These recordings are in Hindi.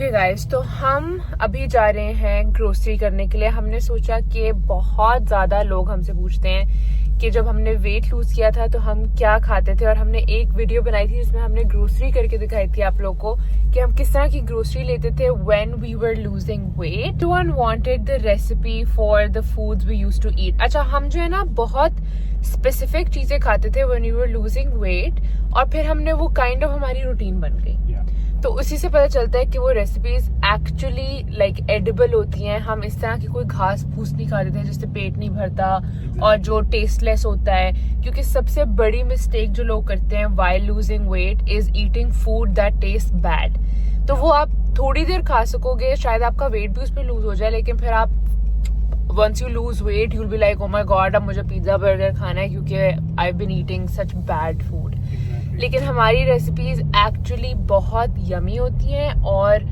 ओके गाइस, तो हम अभी जा रहे हैं ग्रोसरी करने के लिए। हमने सोचा कि बहुत ज़्यादा लोग हमसे पूछते हैं कि जब हमने वेट लूज किया था तो हम क्या खाते थे, और हमने एक वीडियो बनाई थी जिसमें हमने ग्रोसरी करके दिखाई थी आप लोगों को कि हम किस तरह की ग्रोसरी लेते थे when we were losing weight. Everyone wanted the recipe for the foods we used to eat. अच्छा, हम जो है ना बहुत स्पेसिफिक चीज़ें खाते थे when we were losing weight, और फिर हमने वो काइंड ऑफ हमारी रूटीन बन गई। तो उसी से पता चलता है कि वो रेसिपीज एक्चुअली लाइक एडिबल होती हैं। हम इस तरह की कोई घास फूस नहीं खाते थे जिससे पेट नहीं भरता और जो टेस्टलेस होता है। क्योंकि सबसे बड़ी मिस्टेक जो लोग करते हैं while losing weight is eating food that taste bad. तो वो आप थोड़ी देर खा सकोगे, शायद आपका वेट भी उस पर लूज हो जाए, लेकिन फिर आप once you lose weight you will be like oh my god, अब मुझे पिज्जा बर्गर खाना है क्योंकि I have been eating such bad food. लेकिन हमारी रेसिपीज एक्चुअली बहुत यमी होती हैं, और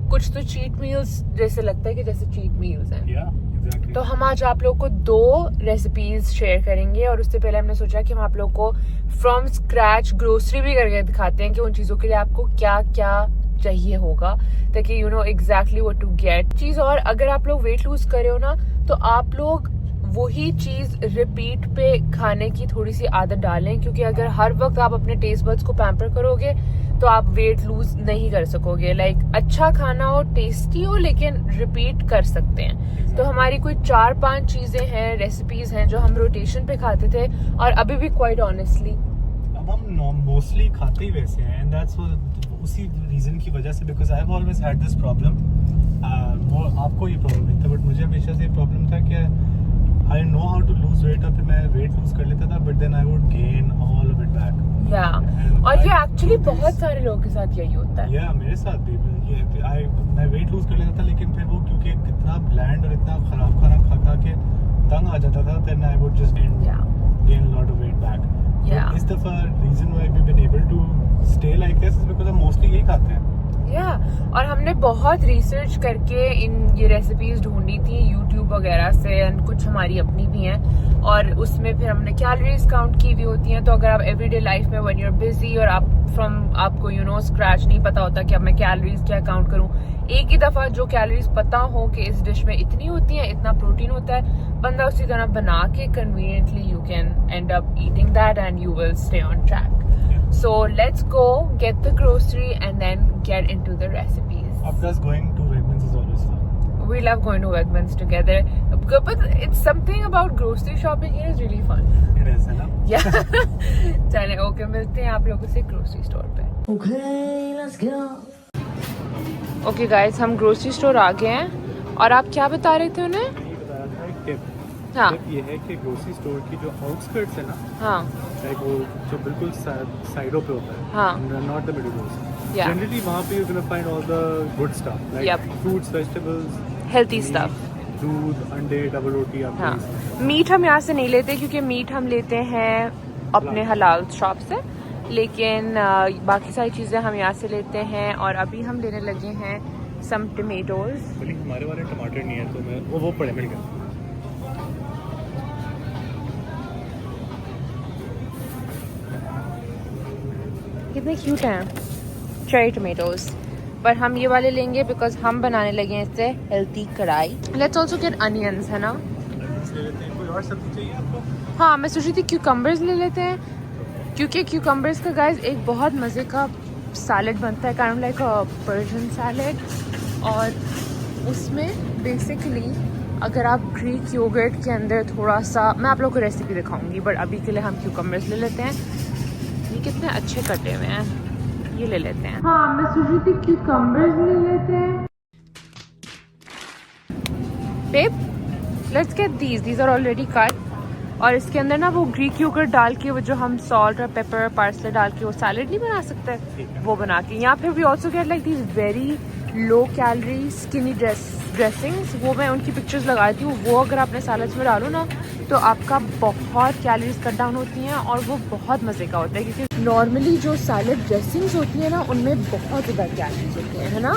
कुछ तो चीट मील्स जैसे लगता है कि जैसे चीट मील्स हैं। exactly. तो हम आज आप लोग को 2 रेसिपीज शेयर करेंगे, और उससे पहले हमने सोचा कि हम आप लोग को फ्रॉम स्क्रैच ग्रोसरी भी करके दिखाते हैं कि उन चीज़ों के लिए आपको क्या क्या चाहिए होगा, ताकि you know exactly what to get चीज़। और अगर आप लोग वेट लूज कर रहे हो ना, तो आप लोग वही चीज रिपीट पे खाने की थोड़ी सी आदत डालें, क्योंकि अगर हर वक्त आप अपने टेस्ट बड्स को पैम्पर करोगे तो आप वेट लूज नहीं कर सकोगे। लाइक अच्छा खाना हो, टेस्टी हो, लेकिन रिपीट कर सकते हैं। तो हमारी कोई 4-5 चीजें हैं, रेसिपीज हैं जो हम रोटेशन पे खाते थे, और अभी भी क्वाइट ऑनेस्टली अब हम मोस्टली खाते ही वैसे हैं, एंड दैट्स उसी रीजन की वजह से, because I have always had this problem. वो आपको ये प्रॉब्लम नहीं था, बट मुझे हमेशा से ये प्रॉब्लम था कि I know how to lose weight, और फिर मैं वेट लूज कर लेता था, but then I would gain all of it back. और ये एक्चुअली बहुत सारे लोगों के साथ यही होता है। मेरे साथ भी मैं वेट लूज कर लेता था, लेकिन फिर वो क्योंकि इतना ब्लैंड और इतना खराब खाना खा के तंग आ जाता था, then I would just gain a lot of weight back. इस दफा reason why we've been able to stay like this is because हम mostly यही खाते हैं। और हमने बहुत रिसर्च करके ये रेसिपीज ढूंढी थी यूट्यूब वगैरह से, एंड कुछ हमारी अपनी भी हैं, और उसमें फिर हमने कैलोरीज काउंट की हुई होती हैं। तो अगर आप एवरीडे लाइफ में व्हेन यू आर बिजी और आपको यू नो स्क्रैच नहीं पता होता कि अब मैं कैलोरीज क्या काउंट करूं, एक ही दफा जो कैलोरीज पता हो कि इस डिश में इतनी होती हैं, इतना प्रोटीन होता है, बंदा उसी तरह बना के conveniently you can and up eating that and you will stay on track. So let's go get the grocery and then get into the recipes. Of course, going to Wegmans is always fun. We love going to Wegmans together, but it's something about grocery shopping here is really fun. It is, है ना? Yeah. चलें, ओके, मिलते हैं आप लोगों से ग्रोसरी स्टोर पे। Okay, let's go. Okay guys, हम ग्रोसरी स्टोर आ गए हैं, और आप क्या बता रहे थे उन्हें? ये बता रहा था एक टिप। हाँ, ये है कि ग्रोसरी स्टोर की जो आउटस्कर्ट्स है ना, हाँ, लाइक वो जो बिल्कुल साइडों पे होता है, हाँ, not the middle roads, Yeah. Generally वहाँ पे you gonna find all the good stuff, like fruits, vegetables, healthy stuff, दूध, अंडे, डबल रोटी। आप हाँ। मीट हम यहाँ से नहीं लेते, क्योंकि मीट हम लेते हैं अपने हलाल शॉप से, लेकिन बाकी सारी चीज़ें हम यहाँ से लेते हैं। और अभी हम लेने लगे हैं सम टमेटोज। हमारे वाले टमाटर नहीं है, तो मैं वो पड़े मिल गए। कितने क्यूट हैं चेरी टमेटोज, पर हम ये वाले लेंगे बिकॉज हम बनाने लगे हैं इससे हेल्थी कढ़ाई। लेट्स ऑल्सो गेट अनियंस, है ना? कोई और सब्जी चाहिए आपको? हाँ, मैं सोच रही थी क्यूकम्बर्स ले लेते हैं, क्योंकि क्यूकम्बर्स का गाइस एक बहुत मज़े का सैलेड बनता है, kind of like a Persian salad, और उसमें बेसिकली अगर आप ग्रीक योगर्ट के अंदर थोड़ा सा, मैं आप लोगों को रेसिपी दिखाऊंगी, बट अभी के लिए हम क्यूकम्बर्स ले लेते हैं। ये कितने अच्छे कटे हुए हैं, ये ले लेते हैं। हाँ, मैं सोच रही थी क्यूकम्बर्स ले लेते हैं। Babe, let's get these are already cut, और इसके अंदर ना वो ग्रीक योगर्ट डाल के, वो जो हम सॉल्ट और पेपर पार्सले डाल के वो सैलेड नहीं बना सकते, वो बना के। यहाँ फिर we also get like these very low calorie skinny dressings, वो मैं उनकी पिक्चर्स लगाती हूँ। वो अगर आपने सैलड्स में डालो ना, तो आपका बहुत कैलोरीज कट डाउन होती हैं, और वो बहुत मज़े का होता है, क्योंकि नॉर्मली जो सैलड ड्रेसिंग्स होती है ना, उनमें बहुत ज़्यादा कैलोरीज होती हैं, है ना?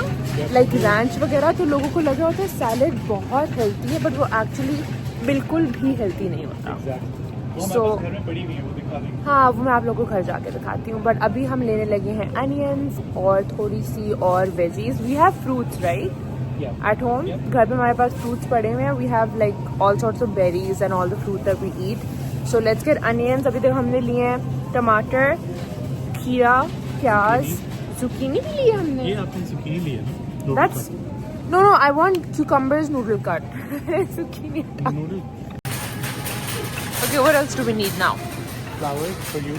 लाइक रैंच वगैरह, तो लोगों को लगा होता है सैलड बहुत हेल्थी है, बट वो एक्चुअली बिल्कुल भी हेल्थी नहीं होता। So, घर में पड़ी हुई है, वो दिखा देंगे। हाँ वो मैं आप लोगों को घर जाके दिखाती हूँ, बट अभी हम लेने लगे हैं अनियंस और थोड़ी सी और veggies. We have fruits right at home. घर पे हमारे पास फ्रूट्स पड़े हुए हैं. We have like all sorts of berries and all the fruit that we eat. So let's get onions. अभी तक हमने लिए हैं टमाटर, खीरा, प्याज, zucchini भी लिए हमने. ये आपने zucchini लिया ना? That's no. I want cucumbers noodle cut. Zucchini. Noodle Okay, what else do we need now? flowers for you.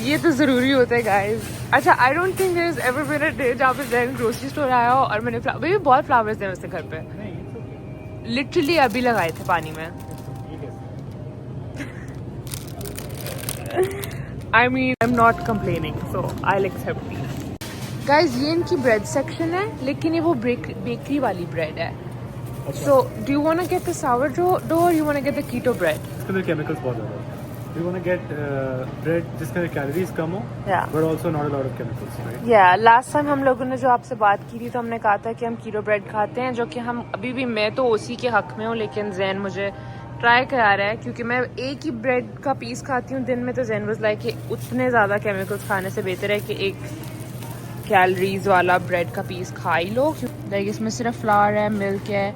ये तो जरूरी होता है गाइस. अच्छा, I don't think there is ever been a day जहाँ पे जैन ग्रोसरी स्टोर आया हो और मैंने अभी भी बहुत फ्लावर्स हैं वैसे घर पे. नहीं, it's okay. लिटरली अभी लगाए थे पानी में. ये कैसे? I mean, I'm not complaining, so I'll accept these. Guys, ये इनकी ब्रेड सेक्शन है, लेकिन ये वो बेकरी वाली ब्रेड है. So, do you want to get the sourdough or you want to get the keto bread? इसके अंदर केमिकल्स बहुत ज़्यादा हैं. You want to get bread जिसके अंदर कैलोरीज कम हो, Yeah. but also not a lot of chemicals, right? Yeah, last time हम लोगों ने जो आपसे बात की थी तो हमने कहा था कि हम कीटो ब्रेड खाते हैं, जो कि हम अभी भी, मैं तो उसी के हक में हूँ, लेकिन जैन मुझे ट्राई करा रहा है क्योंकि मैं एक ही ब्रेड का पीस खाती हूँ दिन में. तो जैन वाज लाइक कि उतने ज़्यादा केमिकल्स खाने से बेहतर है कि एक कैलोरीज वाला ब्रेड का पीस खा ही लो. लाइक इसमें सिर्फ फ्लावर है, मिल्क है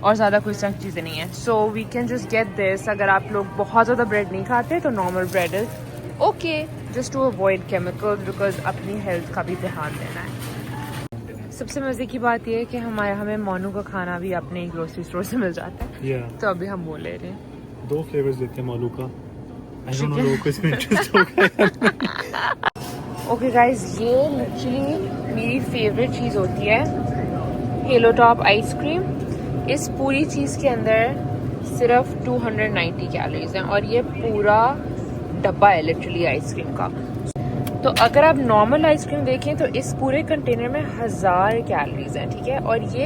और ज़्यादा कोई सख्त चीज़ें नहीं है. So we can just get this. अगर आप लोग बहुत ज़्यादा ब्रेड नहीं खाते तो normal bread is okay, just to avoid chemicals, because अपनी हेल्थ का भी ध्यान देना है. सबसे मज़े की बात यह है कि हमें मोनू का खाना भी अपने ग्रोसरी स्टोर से मिल जाता है. Yeah. तो अभी हम वो ले रहे हैं. 2 फ्लेवर्स देते हैं मोलू का. I don't know लोगों को इसमें इंटरेस्ट होगा. ओके गाइज, ये लिटरली मेरी फेवरेट चीज़ होती है, हेलो टॉप आइसक्रीम. इस पूरी चीज़ के अंदर सिर्फ 290 कैलोरीज हैं और ये पूरा डब्बा है लिटरली आइसक्रीम का. तो अगर आप नॉर्मल आइसक्रीम देखें तो इस पूरे कंटेनर में 1000 कैलोरीज हैं, ठीक है, और ये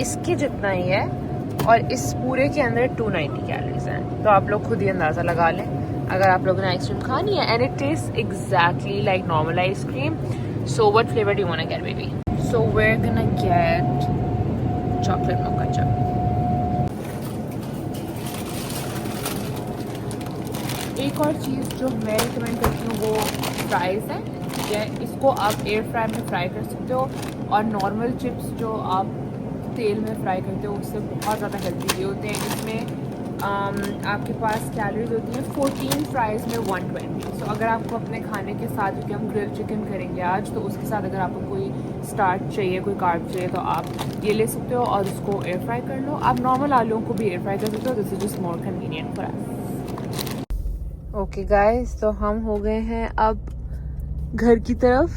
इसके जितना ही है और इस पूरे के अंदर 290 कैलोरीज हैं. तो आप लोग खुद ही अंदाज़ा लगा लें अगर आप लोगों ने आइसक्रीम खानी है. And it taste exactly like normal ice cream. So what flavour do you want to get baby? So we are gonna get chocolate mocha chip. एक और चीज़ जो मैं रिकमेंड करती हूँ वो फ्राइज़ है, ठीक है. इसको आप एयर फ्राई में फ्राई कर सकते हो और नॉर्मल चिप्स जो आप तेल में फ्राई करते हो उससे बहुत ज़्यादा हेल्दी भी होते हैं. इसमें आपके पास कैलोरीज होती हैं 14 फ्राइज़ में 120. सो अगर आपको अपने खाने के साथ, क्योंकि हम ग्रिल चिकन करेंगे आज, तो उसके साथ अगर आपको कोई स्टार्च चाहिए, कोई कार्ब चाहिए, तो आप ये ले सकते हो और उसको एयर फ्राई कर लो. आप नॉर्मल आलूओं को भी एयर फ्राई कर सकते हो. This is just more convenient for us. Okay guys, तो हम हो गए हैं अब घर की तरफ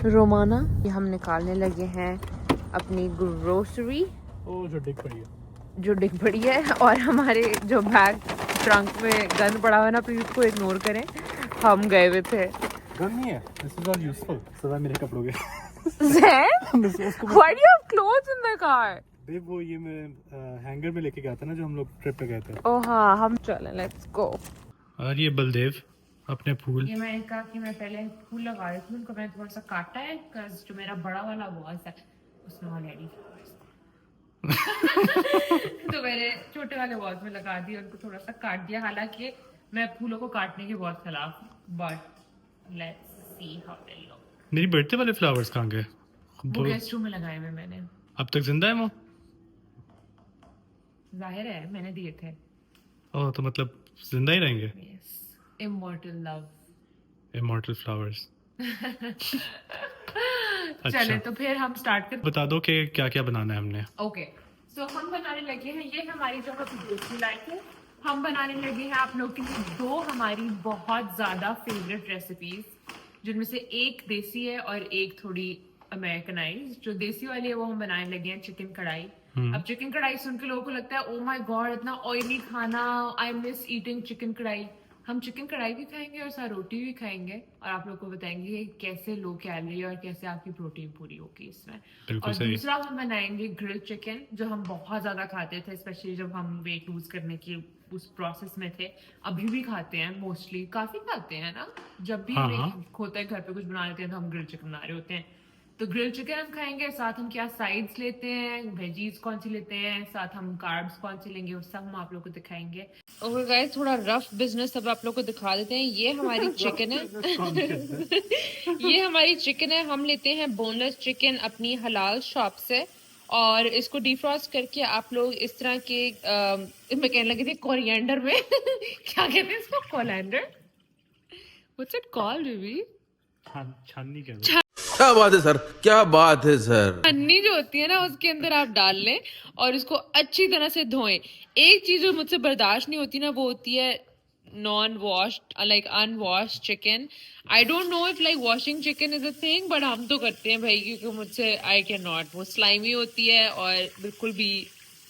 रोमाना. ये हम निकालने लगे हैं अपनी ग्रोसरी जो डिग पड़ी है. और हमारे जो बैग ट्रंक में गंद पड़ा हुआ है ना, प्लीज उसको इग्नोर करें. हम गए हुए थे. गन नहीं है, दिस इज ऑल यूजफुल. सदा मेरे कपड़ों के. Why do you have clothes in the car? देव, वो ये मैं हैंगर में लेके गया था ना जो हम लोग ट्रिप पे गए थे. ओह हाँ, हम चलें, लेट्स गो. और ये बलदेव अपने फूल. ये मैंने कहा कि मैं पहले फूल लगा रही थी, उनको मैंने थोड़ा सा काटा है बिकॉज जो मेरा बड़ा वाला वॉज है उसमें ऑलरेडी तो मैंने छोटे वाले वॉज में लगा दिया, उनको थोड़ा सा काट दिया. हालांकि मैं फूलों को काटने के बहुत खिलाफ, but let's see how they look. मेरी बर्थडे वाले फ्लावर्स कहाँ गए? वो गेस्ट रूम में लगाए हुए मैंने. अब तक जिंदा है वो? जाहिर है, मैंने दिए थे. ओह, तो मतलब जिंदा ही रहेंगे. Yes, immortal love, immortal flowers. चले तो फिर हम स्टार्ट कर. बता दो कि क्या क्या बनाना है हमने. ओके, सो हम बनाने लगे हैं, ये हमारी जो ग्रोसरी लाइफ है, हम बनाने लगे हैं आप लोग के लिए 2 हमारी बहुत ज़्यादा फेवरेट रेसिपीज, जिनमें से एक देसी है और एक थोड़ी अमेरिकनाइज. जो देसी वाली है वो हम बनाने लगे हैं चिकन कढ़ाई. अब चिकन कढ़ाई सुन के लोगों को लगता है ओ माय गॉड इतना ऑयली खाना, आई मिस ईटिंग चिकन कढ़ाई. हम चिकन कढ़ाई भी खाएंगे और साथ रोटी भी खाएंगे और आप लोग को बताएंगे कि कैसे लो कैलोरी और कैसे आपकी प्रोटीन पूरी होगी इसमें. और दूसरा हम बनाएंगे ग्रिल चिकन, जो हम बहुत ज़्यादा खाते थे, स्पेशली जब हम वेट लूज करने की उस प्रोसेस में थे. अभी भी खाते हैं, मोस्टली काफ़ी खाते हैं ना. जब भी होता है घर पे कुछ बना लेते हैं तो हम ग्रिल चिकन बना रहे होते हैं. तो ग्रिल चिकन हम खाएंगे, साथ हम क्या साइड्स लेते हैं, वेजीज कौन सी लेते हैं, साथ हम कार्ब्स कौन सी लेंगे, वो सब हम आप लोग को दिखाएंगे। और गाइस थोड़ा रफ बिजनेस अब आप लोग को दिखा देते हैं। ये हमारी चिकन है ये हमारी चिकन है। हम लेते हैं बोनलेस चिकन अपनी हलाल शॉप से और इसको डिफ्रॉस्ट करके आप लोग इस तरह के मैं कहने लगी थी कोरिएंडर में क्या कहते हैं इसको, coriander, what's it called baby, छाननी कहते हैं। क्या बात है सर, क्या बात है सर। पन्नी जो होती है ना उसके अंदर आप डाल लें और इसको अच्छी तरह से धोएं। एक चीज जो मुझसे बर्दाश्त नहीं होती ना वो होती है non washed like unwashed chicken. I don't know if like washing chicken is a thing, but हम तो करते हैं भाई, क्योंकि मुझसे आई कैन नॉट, वो स्लाइमी होती है और बिल्कुल भी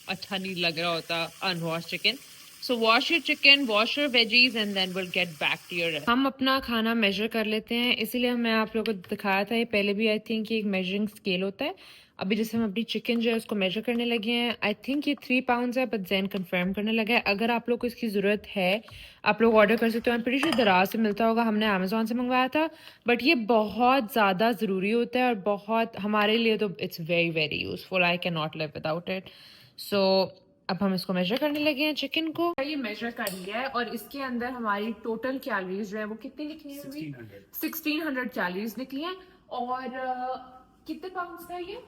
अच्छा नहीं लग रहा होता unwashed chicken. So wash your chicken, wash your veggies and then will get back to your. हम अपना खाना मेजर कर लेते हैं, इसीलिए मैं आप लोगों को दिखाया था ये पहले भी, आई थिंक एक मेजरिंग स्केल होता है। अभी जैसे हम अपनी चिकन जो है उसको मेजर करने लगे हैं, आई थिंक ये 3 पाउंड्स है, बट जैन कंफर्म करने लगा है। अगर आप लोग को इसकी ज़रूरत है आप लोग ऑर्डर कर सकते हो, प्रीटी श्योर दराज से मिलता होगा, हमने अमेजोन से मंगवाया था, बट ये बहुत ज़्यादा ज़रूरी होता है और बहुत हमारे लिए तो it's very very useful, I can not live without it. So अब हम इसको मेजर करने लगे हैं चिकन को। ये मेजर कर लिया है और इसके अंदर हमारी टोटल कैलोरीज जो है वो कितनी निकली है? 1600 कैलोरीज निकली हैं। और कितने पाउंड था ये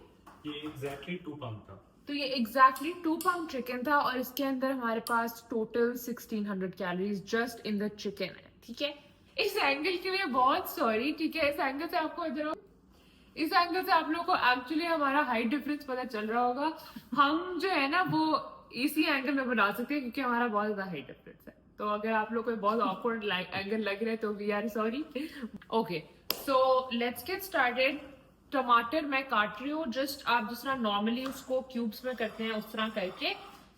एग्जैक्टली 2 पाउंड था। तो ये एग्जैक्टली 2 पाउंड चिकन था और इसके अंदर हमारे पास total 1600 calories just in the chicken है। ठीक है, इस एंगल के लिए बहुत सॉरी। ठीक है, इस एंगल से आपको इस एंगल से आप लोग को एक्चुअली हमारा हाइट डिफरेंस पता चल रहा होगा। हम जो है ना वो इसी एंगल में बना सकते हैं क्योंकि हमारा बहुत ज्यादा हाइट डिफरेंस है। तो अगर आप लोग को बहुत ऑकवर्ड एंगल लग रहा है तो we are sorry. Okay, so let's get started. टमाटर मैं काट रही हूँ, जस्ट आप जिस तरह नॉर्मली उसको क्यूब्स में करते हैं उस तरह करके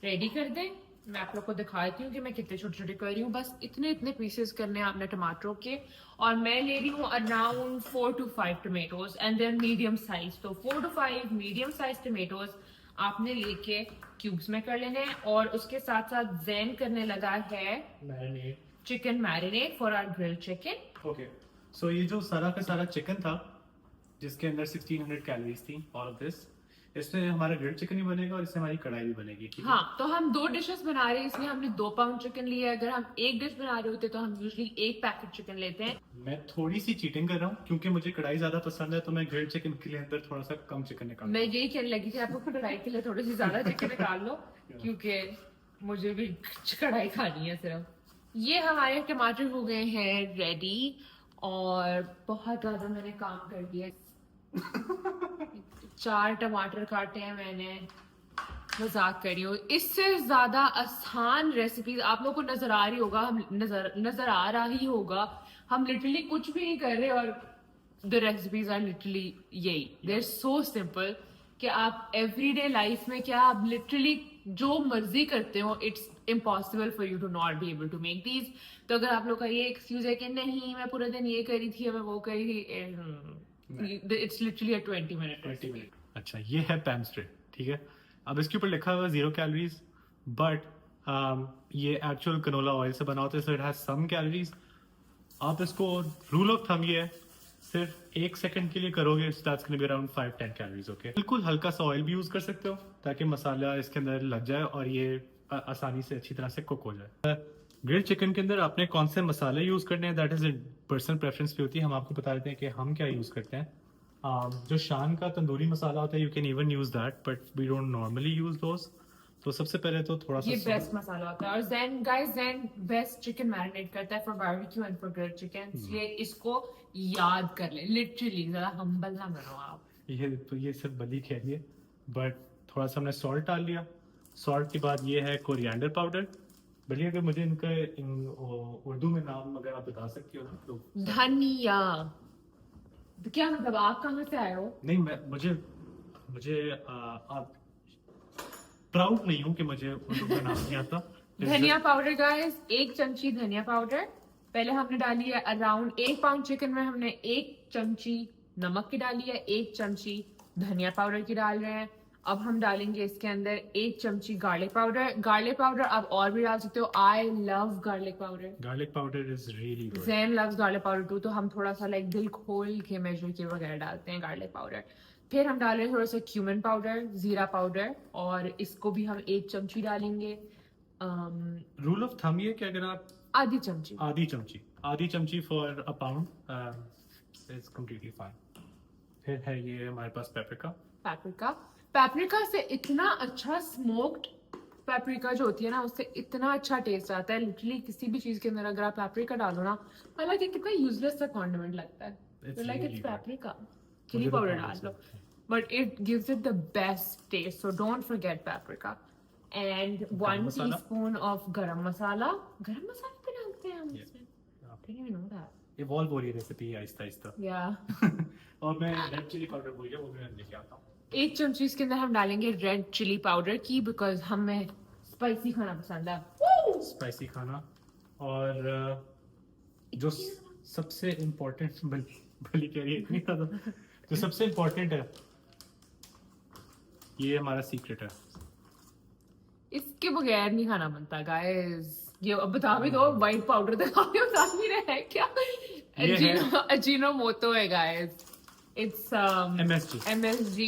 रेडी कर दें। मैं आप लोग को दिखाती हूँ कि मैं कितने छोटे छोटे कर रही हूँ। बस इतने इतने पीसेस करने हैं आपने टमाटरों के। और मैं ले रही हूँ around 4 to 5 tomatoes and then medium size. तो 4 to 5 मीडियम साइज टमेटोज आपने लेके क्यूब्स में कर लेने हैं। और उसके साथ साथ जैन करने लगा है chicken marinate for our grilled chicken. Okay, so ये जो सारा का सारा चिकन था जिसके अंदर 1600 कैलोरीज थी, ऑल ऑफ दिस, इसमें हमारा ग्रिल्ड चिकन भी बनेगा और इससे हमारी कढ़ाई भी बनेगी। ठीक है? हाँ, तो हम 2 डिशेस बना रहे हैं इसलिए हमने 2 पाउंड चिकन लिया है। अगर हम एक डिश बना रहे होते तो हम यूजुअली 1 पैकेट चिकन लेते हैं। मैं थोड़ी सी चीटिंग कर रहा हूँ क्योंकि मुझे कढ़ाई ज्यादा पसंद है, तो मैं ग्रिल्ड चिकन के लिए अंदर थोड़ा सा कम चिकन निकाल। मैं यही कहने लगी थी आपको कढ़ाई के लिए थोड़ी सी ज्यादा चिकन निकाल लो क्योंकि मुझे भी कढ़ाई खानी है सिर्फ। ये हमारे टमाटर हो गए हैं रेडी और बहुत ज्यादा मैंने काम कर दिया। 4 टमाटर काटे हैं मैंने, मजाक कर रही हूँ। इससे ज्यादा आसान रेसिपीज आप लोगों को नजर आ रही होगा, हम नजर आ रहा ही होगा। हम लिटरली कुछ भी नहीं कर रहे और द रेसिपीज आर लिटरली यही, दे आर सो सिंपल कि आप एवरीडे लाइफ में क्या आप लिटरली जो मर्जी करते हो, it's impossible for you to not be able to make these. तो अगर आप लोग का ये एक्सक्यूज है कि नहीं मैं पूरे दिन ये करी थी मैं वो करी थी, इट्स लिटरली 20 मिनट। अच्छा, ये है पैन स्ट्रेट। ठीक है, अब इसके ऊपर लिखा हुआ 0 कैलोरीज, बट ये एक्चुअल कनोला ऑयल से बना होता है, so it has some calories. आप इसको रूल ऑफ थंब ये है, सिर्फ 1 सेकंड के लिए करोगे, that's gonna be around 5-10 calories. Okay, बिल्कुल हल्का सा ऑयल भी यूज कर सकते हो ताकि मसाला इसके अंदर लग जाए और ये आसानी से अच्छी तरह से कुक हो जाए। ग्रिल्ड चिकन के अंदर आपने कौन से मसाले यूज करने हैं, दैट इज पर्सनल प्रेफरेंस पे होती है। हम आपको बता देते हैं कि हम क्या यूज करते हैं। जो शान का तंदूरी मसाला होता है, you can even use that, but we don't normally use those. तो सबसे पहले तो थोड़ा सा ये बेस्ट मसाला होता है। और Jain guys, Jain best chicken marinate करता है for barbecue and for grilled chicken, इसलिए इसको याद कर ले। लिटरली जरा हम्बल ना बनो आप। ये सिर्फ बली कह दिए, बट थोड़ा सा हमने सॉल्ट डाल लिया। सॉल्ट के बाद ये है कोरिएंडर पाउडर। बल्कि अगर मुझे इनका उर्दू में नाम अगर आप बता सकती हो तो। धनिया। तो क्या मतलब आप कहाँ से आए हो? नहीं, मुझे आप प्राउड नहीं हूँ कि मुझे उर्दू का नाम नहीं आता। धनिया पाउडर गाइस, 1 चमची धनिया पाउडर। पहले हमने डाली है अराउंड 1 पाउंड चिकन में हमने 1 चमची नमक की डाली है, 1 चमची धनिया पाउडर की डाल रहे हैं। अब हम डालेंगे इसके अंदर 1 चमची गार्लिक पाउडर। गार्लिक पाउडर आप और भी डाल सकते हो। I love garlic powder. Garlic powder is really good. Jain loves garlic powder too, तो हम थोड़ा सा लाइक दिल खोल के मेजर के वगैरह डालते हैं गार्लिक पाउडर। फिर हम डालेंगे थोड़ा सा क्यूमिन पाउडर, जीरा पाउडर, और इसको भी हम 1 चमची डालेंगे। रूल ऑफ थंब ये कि अगर आप आधी चमची for a pound is completely fine. फिर है ये हमारे पास पेपरिका। पेपरिका से इतना अच्छा स्मोक्ड पेपरिका जो होती है ना, उससे इतना अच्छा टेस्ट आता है। लिटरली किसी भी चीज के अंदर अगर आप पेपरिका डालो ना, हालांकि कितना यूजलेस सा कॉन्डिमेंट लगता है, like it's paprika, chilli powder डाल लो, but it gives it the best taste. So don't forget paprika and 1 teaspoon of garam masala भी डालते हैं हम इसमें। Didn't even know that. Evolve हो रही है रेसिपी आहिस्ता-आहिस्ता। Yeah. और मैं रेड चिली पाउडर भूल गया, वो मैं लेके आता हूँ। 1 चमची इसके अंदर हम डालेंगे रेड चिली पाउडर की, बिकॉज हमें स्पाइसी खाना पसंद है। स्पाइसी खाना। और जो सबसे इम्पोर्टेंट भली कह रही है इतनी ज़्यादा, जो सबसे इम्पोर्टेंट है, ये हमारा सीक्रेट है। इसके बगैर नहीं खाना बनता गाइस। ये अब बता भी दो, व्हाइट पाउडर तो काफी बता भी रहे हैं क्या? अजीनोमोटो है गाइस। It's MSG।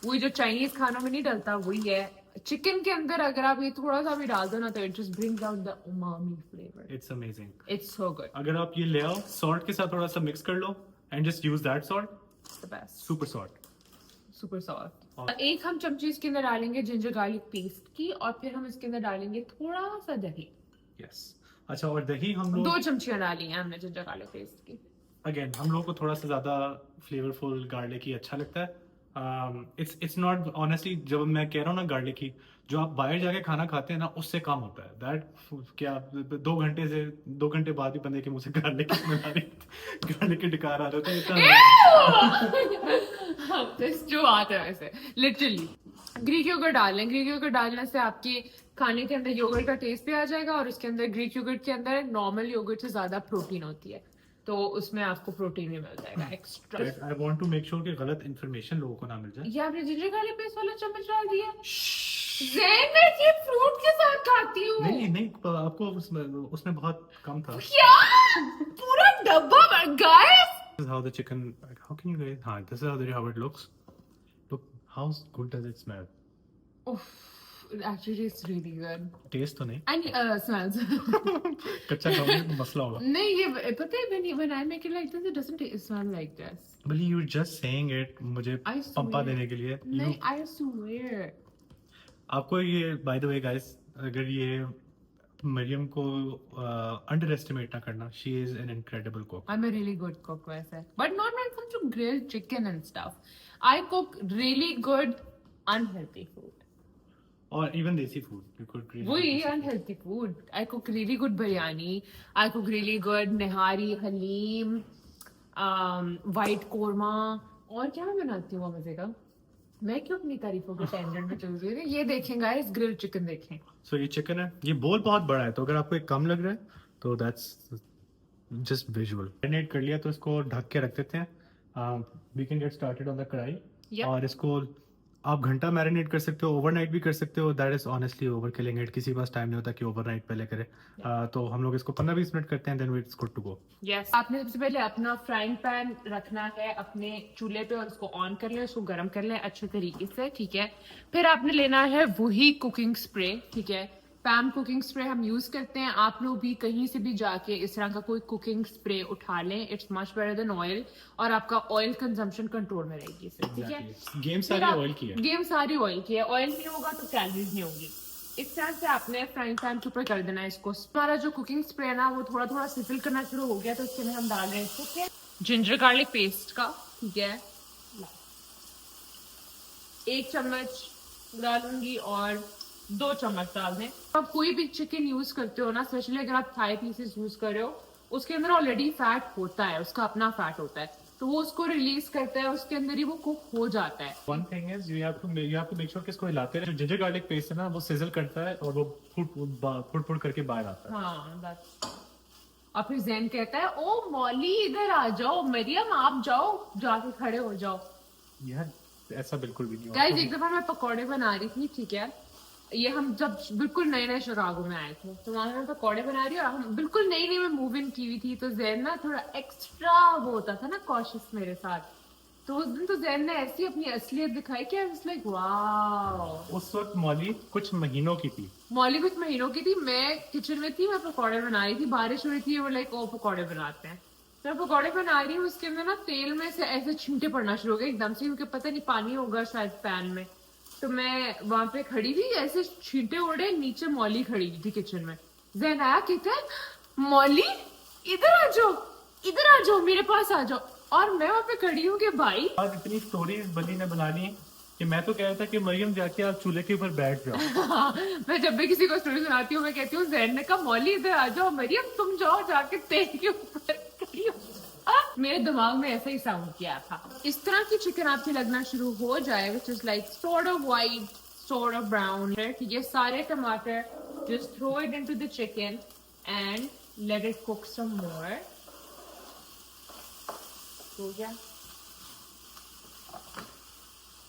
वही जो चाइनीज खानों में नहीं डलता वही है। चिकन के अंदर अगर आप ये थोड़ा सा भी डाल दो ना, तो it just brings out the umami flavour. It's amazing, it's so good. अगर आप ये ले आओ, सॉल्ट के साथ थोड़ा सा मिक्स कर लो and just use that salt, the best, super salt. और 1 हम चमची इसके अंदर डालेंगे जिंजर गार्लिक पेस्ट की, और फिर हम इसके अंदर डालेंगे थोड़ा सा दही। यस। अच्छा, और दही हम लोग 2 चमचियां डाली हैं हमने जिंजर गार्लिक पेस्ट की। अगेन हम लोग को थोड़ा सा ज्यादा फ्लेवरफुल गार्लिक ही अच्छा लगता है। इट्स नॉट ऑनेस्टली, जब मैं कह रहा हूँ ना गार्लिक की, जो आप बाहर जाके खाना खाते हैं ना, उससे कम होता है दैट। क्या 2 घंटे बाद ही बंदे के मुंह से गार्लिक गार्लिक के डकार आ रहे थे। जो बात है वैसे लिटरली ग्रीक योगर्ट डालें। ग्रीक योगर्ट डालने से आपके खाने के अंदर योगर्ट का टेस्ट भी आ जाएगा, और उसके अंदर ग्रीक योगर्ट के अंदर नॉर्मल योगर्ट से ज्यादा प्रोटीन होती है, तो उसमें आपको प्रोटीन भी मिल जाएगा extra. I want to make sure कि गलत इंफॉर्मेशन लोगों को ना मिल जाए। ये आपने जिंजर गार्लिक पेस्ट वाला चम्मच डाल दिया। ज़ैन, मैं ये फ्रूट के साथ खाती हूँ। नहीं, आपको उसमें बहुत कम था। क्या पूरा डब्बा guys? This is how the chicken. How can you guys? हाँ, this is how it looks. Look, how good does it smell? Actually, it's really good. Taste तो नहीं। And smells. कच्चा खाओगे मसला होगा। नहीं, ये पता है when I make it like this, it doesn't smell like this. But you're just saying it मुझे पंपा देने के लिए। नहीं, I swear. आपको ये by the way guys, अगर ये मरियम को अंडर एस्टिमेट ना करना, she is an incredible cook. I'm a really good cook वैसे, but not when it comes to grilled chicken and stuff. I cook really good unhealthy food. Or even desi food, you could really. वही unhealthy food. I cook really good biryani. I cook really good nihari, halim, white korma. और क्या मैं बनाती हूँ मजे का? मैं क्यों अपनी तारीफों के टेंडेंट में चल रही हूँ? ये देखें गाइस, ग्रिल चिकन देखें। So ये चिकन है, ये बोल बहुत बड़ा है, तो अगर आपको एक कम लग रहा है तो that's just visual. मैरिनेट कर लिया तो इसको ढक के रख देते हैं। We can get started on the कढ़ाई। और इसको आप घंटा मैरिनेट कर सकते हो, ओवरनाइट भी कर सकते हो। That is honestly over killing it. किसी के पास टाइम नहीं होता कि ओवरनाइट पहले करे। तो हम लोग इसको 15-20 मिनट करते हैं, then it's good to go. Yes, आपने सबसे पहले अपना फ्राइंग पैन रखना है अपने चूल्हे पे, और उसको ऑन कर लें, उसको गर्म कर लें अच्छे तरीके से, ठीक है। फिर आपने लेना है वही कुकिंग स्प्रे, ठीक है। पैम कुकिंग स्प्रे हम यूज करते हैं। आप लोग भी कहीं से भी जाके इस तरह का कोई कुकिंग स्प्रे उठा लें, it's much better than oil, और आपका ऑयल कंजम्पशन कंट्रोल में रहेगी इससे, ठीक है। गेम सारी ऑयल की है। गेम सारी ऑयल की है। ऑयल नहीं होगा तो कैलोरीज नहीं होगी। इस तरह से आपने फ्राइंग पैन के ऊपर कर देना है इसको। हमारा जो कुकिंग स्प्रे है ना, वो थोड़ा थोड़ा सिफिल करना शुरू हो गया, तो इसके अंदर हम डाल रहे हैं ठीक है जिंजर गार्लिक पेस्ट का, ठीक है। 1 चम्मच डालूंगी और 2 चम्मच डाल दें। आप कोई भी चिकन यूज करते हो ना, स्पेशली अगर आप थाई पीसेस यूज कर रहे हो, उसके अंदर ऑलरेडी फैट होता है, उसका अपना फैट होता है, तो वो उसको रिलीज करता है, उसके अंदर ही वो कुक हो जाता है। One thing is you have to make sure कि इसको हिलाते रहे। जो जिंजर गार्लिक पेस्ट है ना, वो सिजल करता है और वो फुट करके बाहर आता है। हाँ, और फिर ज़ैन कहता है, ओ मौली इधर आ जाओ, मरियम आप जाओ, जाके खड़े हो जाओ। यार ऐसा बिल्कुल भी नहीं गाइस एक दफा मैं पकौड़े बना रही थी, ठीक है, ये हम जब बिल्कुल नए नए शिकागो में आए थे तो वहां मैं पकौड़े बना रही हूँ, हम बिल्कुल नई नई में मूव इन की हुई थी, तो जैन ना थोड़ा एक्स्ट्रा वो होता था ना कॉशियस मेरे साथ, तो उस दिन तो जैन ने ऐसी अपनी असलियत दिखाई कि आई वाज लाइक वाओ। उस वक्त मौली कुछ महीनों की थी। मौली कुछ महीनों की थी, मैं किचन में थी, मैं पकौड़े बना रही थी, बारिश हो रही थी, वो लाइक ओ पकौड़े बनाते हैं, तो मैं पकौड़े बना रही हूँ, उसके अंदर ना तेल में से ऐसे छींटे पड़ना शुरू हो गए एकदम से, क्योंकि पता नहीं पानी होगा शायद पैन में, तो मैं वहां पे खड़ी थी, ऐसे छींटे उड़े, नीचे मौली खड़ी थी किचन में, जैन आया, कहता है मौली इधर आ जाओ, इधर आ जाओ, मेरे पास आ जाओ, और मैं वहां पे खड़ी हूँ कि भाई आज इतनी स्टोरीज बनी ने बना ली कि मैं तो कह रहा था कि मरियम जाके आप चूल्हे के ऊपर बैठ जाओ। मैं जब भी किसी को स्टोरी सुनाती हूँ मैं कहती हूँ जैन ने कहा मौली इधर आ जाओ, मरियम तुम जाओ जाके तेल के ऊपर खड़ी हो। मेरे दिमाग में ऐसा ही साउंड किया था। इस तरह की चिकन आपकी लगना शुरू हो जाए which is like sort of white, sort of brown, ठीक है, सारे टमाटर just throw it into the chicken and let it cook some more. हो गया,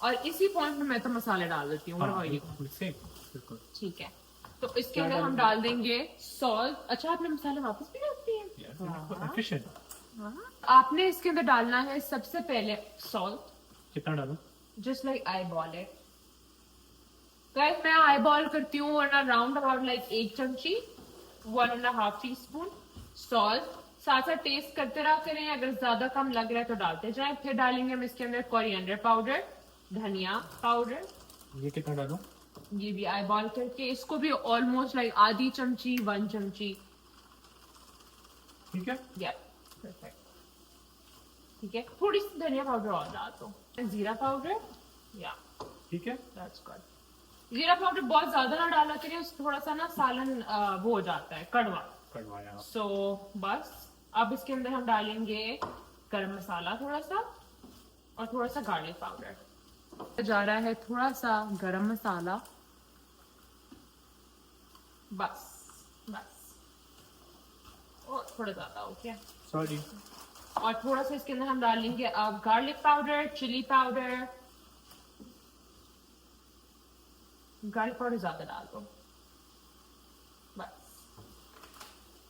और इसी पॉइंट में मैं तो मसाले डाल देती हूँ। ठीक है, तो इसके अंदर हम डाल देंगे सॉल्ट। अच्छा, आपने मसाले वापस भी डालते हैं? आपने इसके अंदर डालना है सबसे पहले सॉल्ट। कितना डालूं? Just like eye ball it. Guys मैं आई बॉल करती हूँ, वरना round about like 1 चमची, 1.5 teaspoon salt. साथ साथ टेस्ट करते रहा करें, अगर ज्यादा कम लग रहा है तो डालते जाए। फिर डालेंगे हम इसके अंदर कोरिएंडर पाउडर, धनिया पाउडर। ये कितना डालूं? ये भी आई बॉल करके, इसको भी ऑलमोस्ट लाइक आधी चमची, 1 चमची। ठीक है, या परफेक्ट। ठीक है, थोड़ी सी धनिया पाउडर और डाल दो, जीरा पाउडर। या ठीक है, दैट्स गुड। जीरा पाउडर बहुत ज्यादा ना डाला करिए, उससे थोड़ा सा ना सालन वो हो जाता है कड़वा। सो बस अब इसके अंदर हम डालेंगे गरम मसाला थोड़ा सा, और थोड़ा सा गार्लिक पाउडर। जा रहा है थोड़ा सा गरम मसाला, बस बस, और थोड़ा ज्यादा हो गया, सॉरी। और थोड़ा सा इसके अंदर हम डालेंगे अब garlic powder, chilli powder. Garlic powder ज्यादा डाल दो, बस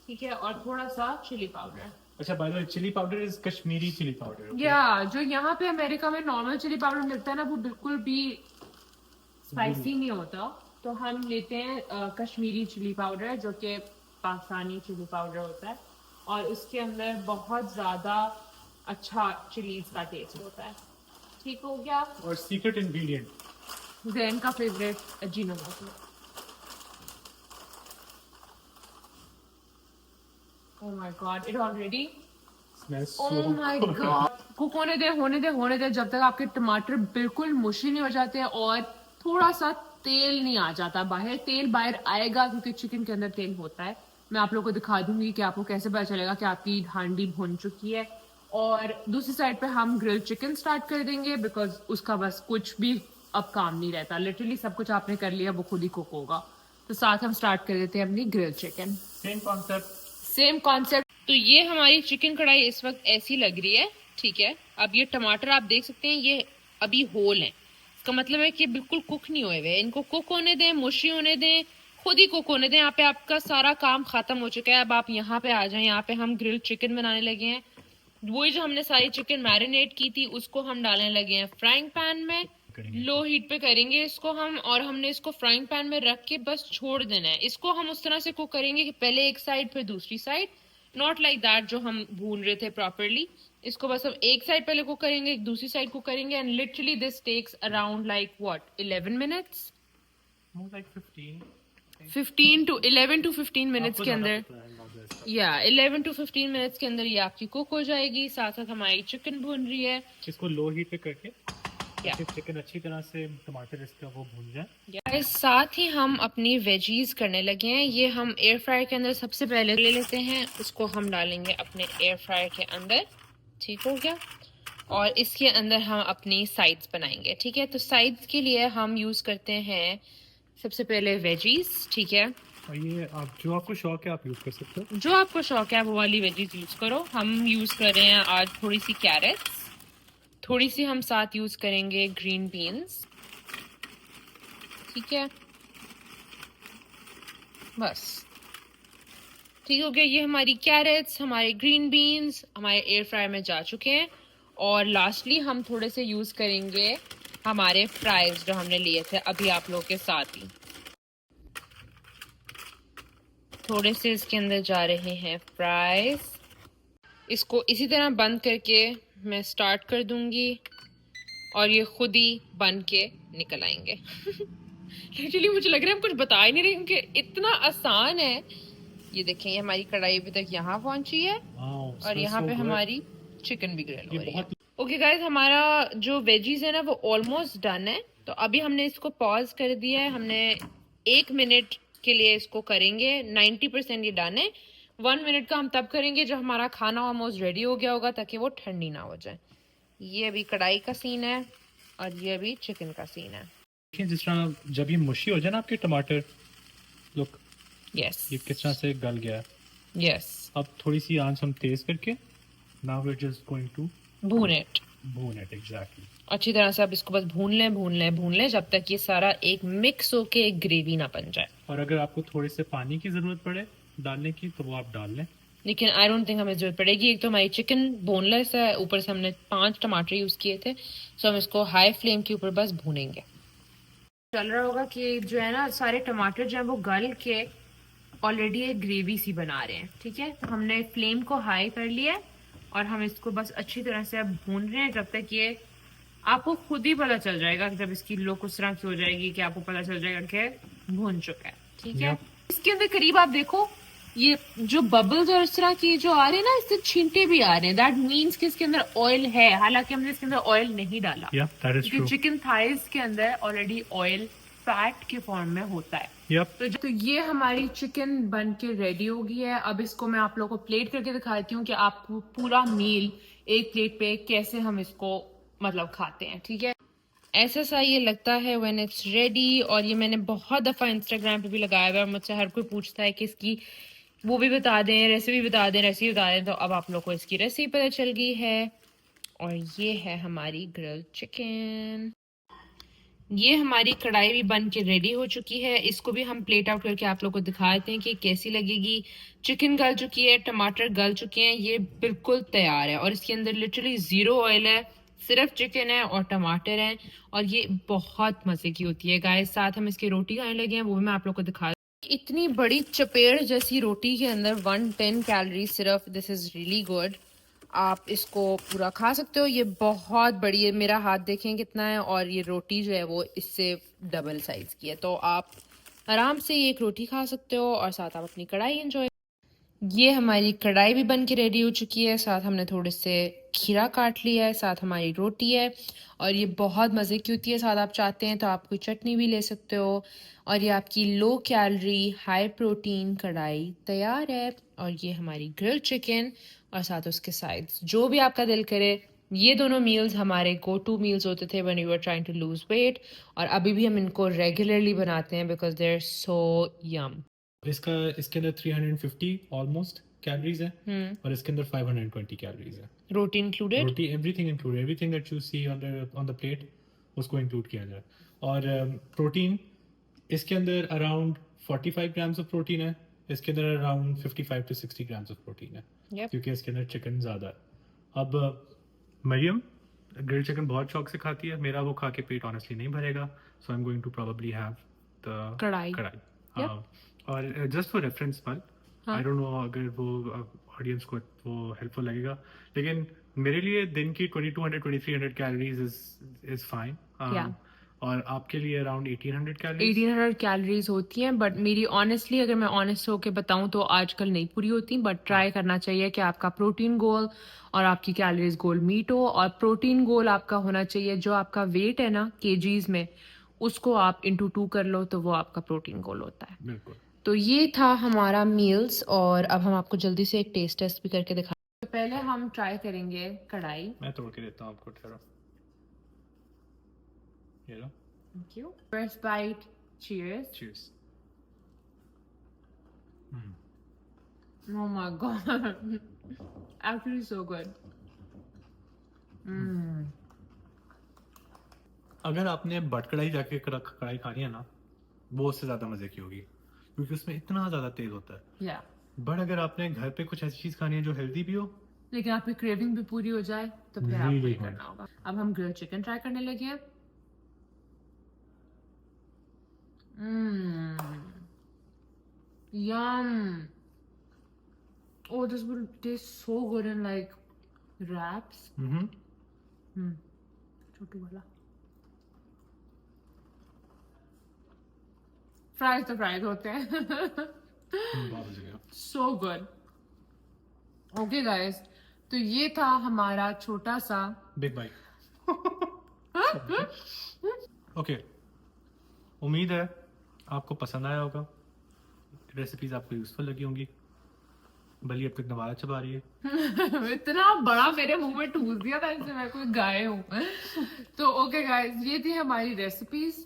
ठीक है, और थोड़ा सा चिली पाउडर। अच्छा, by the way chilli powder is Kashmiri chilli powder. या जो यहाँ पे अमेरिका में नॉर्मल चिली पाउडर मिलता है ना, वो बिल्कुल भी स्पाइसी नहीं होता, तो हम लेते हैं कश्मीरी चिली पाउडर, जो कि पाकिस्तानी चिली पाउडर होता है, और उसके अंदर बहुत ज्यादा अच्छा चिलीज का टेस्ट होता है। ठीक हो गया। और सीक्रेट इंग्रेडिएंट जैन का favourite Ajinomoto. Oh my God! It already. Oh my God! Cook होने दे जब तक आपके टमाटर बिल्कुल मुशी नहीं हो जाते हैं और थोड़ा सा तेल नहीं आ जाता बाहर। तेल बाहर आएगा क्योंकि चिकन के अंदर तेल होता है। मैं आप लोगों को दिखा दूंगी कि आपको कैसे पता चलेगा कि आपकी हांडी भुन चुकी है। और दूसरी साइड पे हम ग्रिल चिकन स्टार्ट कर देंगे, बिकॉज उसका बस कुछ भी अब काम नहीं रहता। लिटरली सब कुछ आपने कर लिया, वो खुद ही कुक होगा। तो साथ हम स्टार्ट कर देते हैं अपनी ग्रिल चिकन। Same concept. तो ये हमारी चिकन कढ़ाई इस वक्त ऐसी लग रही है, ठीक है। अब ये टमाटर आप देख सकते हैं, ये अभी होल हैं, इसका मतलब है कि बिल्कुल कुक नहीं हुए हुए। इनको कुक होने दें, मुशी होने दें, खुद ही कुक होने दें। यहाँ पे आपका सारा काम खत्म हो चुका है। अब आप यहाँ पे आ जाएं, यहाँ पे हम ग्रिल चिकन बनाने लगे हैं। वही जो हमने सारी चिकन मैरिनेट की थी उसको हम डालने लगे हैं फ्राइंग पैन में। लो हीट पे करेंगे इसको हम, और हमने इसको फ्राइंग पैन में रख के बस छोड़ देना है। इसको हम उस तरह से कुक करेंगे कि पहले एक साइड फिर दूसरी साइड, नॉट लाइक दैट जो हम भून रहे थे प्रॉपरली। इसको बस हम एक साइड पहले कुक करेंगे, एक दूसरी साइड कुक करेंगे, and literally this takes around like what 11 minutes, 15 to 11 to 15 minutes के अंदर, या 11 to 15 मिनट्स के अंदर ये आपकी कुक हो जाएगी। साथ साथ हमारी चिकन भून रही है। इसको लो हीट पे करके चिकन अच्छी तरह से टमाटर इसका वो भून जाए। साथ ही हम अपनी वेजीज करने लगे हैं। ये हम एयर फ्रायर के अंदर सबसे पहले ले लेते हैं, उसको हम डालेंगे अपने एयर फ्रायर के अंदर। ठीक हो गया। और इसके अंदर हम अपनी साइड्स बनाएंगे, ठीक है। तो साइड्स के लिए हम यूज करते हैं सबसे पहले वेजीज, ठीक है। और ये आप जो आपको शौक है आप यूज कर सकते हो, जो आपको शौक है वो वाली वेजीज यूज करो। हम यूज कर रहे हैं आज थोड़ी सी कैरेट्स, थोड़ी सी हम साथ यूज करेंगे ग्रीन बीन्स, ठीक है, बस ठीक हो गया। ये हमारी कैरेट्स, हमारे ग्रीन बीन्स हमारे एयर फ्रायर में जा चुके हैं। और लास्टली हम थोड़े से यूज करेंगे हमारे फ्राइज जो हमने लिए थे अभी आप लोगों के साथ ही। थोड़े से इसके अंदर जा रहे हैं फ्राइज। इसको इसी तरह बंद करके मैं स्टार्ट कर दूंगी और ये खुद ही बन के निकल आएंगे। एक्चुअली मुझे लग रहा है हम कुछ बता ही नहीं रहे क्योंकि इतना आसान है। ये देखें, ये हमारी कढ़ाई अभी तक यहाँ पहुंची है और यहाँ पे हमारी चिकन भी ग्रिल हो रही है। ओके गाइस, हमारा जो वेजीज है ना वो ऑलमोस्ट डन है। तो अभी हमने इसको पॉज कर दिया है। हमने 1 मिनट के लिए इसको करेंगे। 90% ये डन है। 1 मिनट का हम तब करेंगे जब हमारा खाना ऑलमोस्ट रेडी हो गया होगा, ताकि वो ठंडी ना हो जाए। ये अभी कढ़ाई का सीन है और ये अभी चिकन का सीन है। देखिए जिस तरह जब ये मुशी हो जाए ना आपके टमाटर, लुक यस ये किस तरह से गल गया है। यस, अब थोड़ी सी आंच हम तेज करके now we are just going to भून इट। एग्जैक्टली। अच्छी तरह से आप इसको बस भून लें जब तक ये सारा एक मिक्स होके एक ग्रेवी ना बन जाए। और अगर आपको थोड़े से पानी की जरूरत पड़े डालने की तो वो आप डाल लें, लेकिन आई डोंट थिंक हमें जरूरत पड़ेगी। एक तो हमारी चिकन बोनलेस है, ऊपर से हमने 5 टमाटर यूज किए थे, सो हम इसको हाई फ्लेम के ऊपर बस भूनेंगे। चल रहा होगा कि जो है ना सारे टमाटर जो है वो गल के ऑलरेडी एक ग्रेवी सी बना रहे हैं, ठीक है। तो हमने फ्लेम को हाई कर लिया है और हम इसको बस अच्छी तरह से अब भून रहे हैं जब तक ये आपको खुद ही पता चल जाएगा। जब इसकी लुक उस तरह की हो जाएगी कि आपको पता चल जाएगा कि भून चुका है, ठीक है। इसके अंदर करीब आप देखो ये जो बबल्स और इस तरह की जो आ रहे हैं ना, इससे छींटे भी आ रहे हैं। दैट मीन्स कि इसके अंदर ऑयल है, हालांकि हमने इसके अंदर ऑयल नहीं डाला क्योंकि चिकन थाइज के अंदर ऑलरेडी ऑयल फैट के फॉर्म में होता है। तो ये हमारी चिकन बन के रेडी हो गई है। अब इसको मैं आप लोगों को प्लेट करके दिखाती हूँ कि आपको पूरा मील एक प्लेट पे कैसे हम इसको मतलब खाते हैं, ठीक है। ऐसा सा ये लगता है व्हेन इट्स रेडी। और ये मैंने बहुत दफ़ा इंस्टाग्राम पे भी लगाया हुआ है और मुझसे हर कोई पूछता है कि इसकी वो भी बता दें, रेसिपी बता दें। तो अब आप लोग को इसकी रेसिपी पता चल गई है। और ये है हमारी ग्रिल्ड चिकन। ये हमारी कढ़ाई भी बन के रेडी हो चुकी है। इसको भी हम प्लेट आउट करके आप लोग को दिखा देते हैं कि कैसी लगेगी। चिकन गल चुकी है, टमाटर गल चुके हैं, ये बिल्कुल तैयार है। और इसके अंदर लिटरली 0 ऑयल है, सिर्फ चिकन है और टमाटर है। और ये बहुत मजे की होती है गाइस। साथ हम इसकी रोटी खाने लगे हैं, वो भी मैं आप लोग को दिखा। इतनी बड़ी चपेड़ जैसी रोटी के अंदर 110 कैलोरी सिर्फ। This is really good. आप इसको पूरा खा सकते हो। ये बहुत बड़ी है, मेरा हाथ देखें कितना है। और ये रोटी जो है वो इससे डबल साइज की है, तो आप आराम से ये एक रोटी खा सकते हो और साथ आप अपनी कढ़ाई एंजॉय। ये हमारी कढ़ाई भी बन के रेडी हो चुकी है। साथ हमने थोड़े से खीरा काट लिया है, साथ हमारी रोटी है और ये बहुत मज़े की होती है। साथ आप चाहते हैं तो आप कोई चटनी भी ले सकते हो। और ये आपकी लो कैलोरी हाई प्रोटीन कढ़ाई तैयार है। और ये हमारी ग्रिल्ड चिकन और साथ उसके साइड्स, जो भी आपका दिल करे। ये दोनों मील्स हमारे गो टू मील्स होते थे when you are trying to lose weight. और अभी भी हम इनको रेगुलरली बनाते हैं बिकॉज दे आर सो यम। इसके अंदर 350 ऑलमोस्ट कैलोरीज है और इसके अंदर 520 कैलोरीज है। रोटी इंक्लूडेड, रोटी everything included, everything that you see on the plate उसको इंक्लूड किया जाए। और प्रोटीन इसके अंदर अराउंड 45 ग्राम्स ऑफ प्रोटीन है। इसके अंदर around 55 to 60 grams of protein है, क्योंकि इसके अंदर चिकन ज़्यादा है। अब मरियम ग्रिल्ड चिकन बहुत शौक से खाती है। मेरा वो खा के पेट ऑनेस्टली नहीं भरेगा, so I am going to probably have the kadhai. और जस्ट फॉर रेफरेंस पर आई डोंट नो अगर वो ऑडियंस को वो हेल्पफुल लगेगा, लेकिन मेरे लिए दिन की 2200-2300 कैलोरीज इज फाइन। और आपके लिए अराउंड 1800 कैलोरीज होती हैं। बट मेरी ऑनेस्टली अगर मैं ऑनेस्ट होकर बताऊं तो आजकल नहीं पूरी होती। बट ट्राई करना चाहिए कि आपका प्रोटीन गोल और आपकी कैलोरीज गोल मीट हो। और प्रोटीन गोल आपका होना चाहिए, जो आपका वेट है ना केजीज में, उसको आप इंटू 2 कर लो तो वो आपका प्रोटीन गोल होता है। बिल्कुल। तो ये था हमारा मील्स। और अब हम आपको जल्दी से एक टेस्ट टेस्ट भी करके दिखा। तो पहले हम ट्राई करेंगे कढ़ाई। मैं तोड़ के देता हूँ आपको, ठहरो। ये लो। Thank you. First bite. Cheers. Cheers. Oh my god. Actually so good. अगर आपने बट कढ़ाई जाके कढ़ाई खानी है ना, वो उससे ज़्यादा मज़े की होगी, क्योंकि उसमें इतना ज़्यादा तेल होता है। या बट अगर आपने घर पे कुछ ऐसी चीज़ खानी है जो हेल्दी भी हो, लेकिन आपकी क्रेविंग भी पूरी हो जाए तो फिर आपको Really ये करना होगा। अब हम ग्रिल चिकन ट्राई करने लगे हैं। Yum. Oh, this will taste so good in like wraps. छोटू वाला। फ्राइज तो फ्राइज होते हैं। बहुत मज़े का। So good. Okay guys, तो ये था हमारा छोटा सा बिग बाइट। ओके, उम्मीद है आपको पसंद आया होगा, रेसिपीज आपको यूजफुल लगी होंगी। बली अब तक नवाला चबा रही है। इतना बड़ा मेरे मुंह में ठूस दिया था जैसे मैं कोई गाय हूँ। तो ओके गाइस, ये थी हमारी रेसिपीज।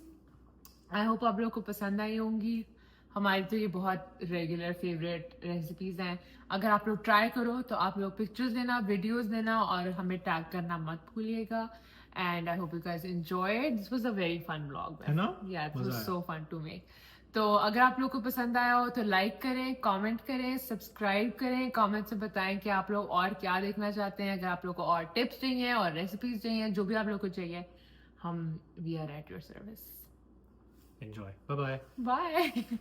आई होप आप लोग को पसंद आई होंगी। हमारी तो ये बहुत रेगुलर फेवरेट रेसिपीज हैं। अगर आप लोग ट्राई करो तो आप लोग पिक्चर्स देना, वीडियोस देना और हमें टैग करना मत भूलिएगा। And I hope you guys enjoy it. This was a very fun vlog, है ना? या इट मजा वाज आया। So fun to make. तो अगर आप लोग को पसंद आया हो तो लाइक करें, कमेंट करें, सब्सक्राइब करें, कमेंट से बताएं कि आप लोग और क्या देखना चाहते हैं। अगर आप लोग को और टिप्स चाहिए और रेसिपीज चाहिए, जो भी आप लोग को चाहिए, हम we are at your service. Enjoy, bye bye. Bye.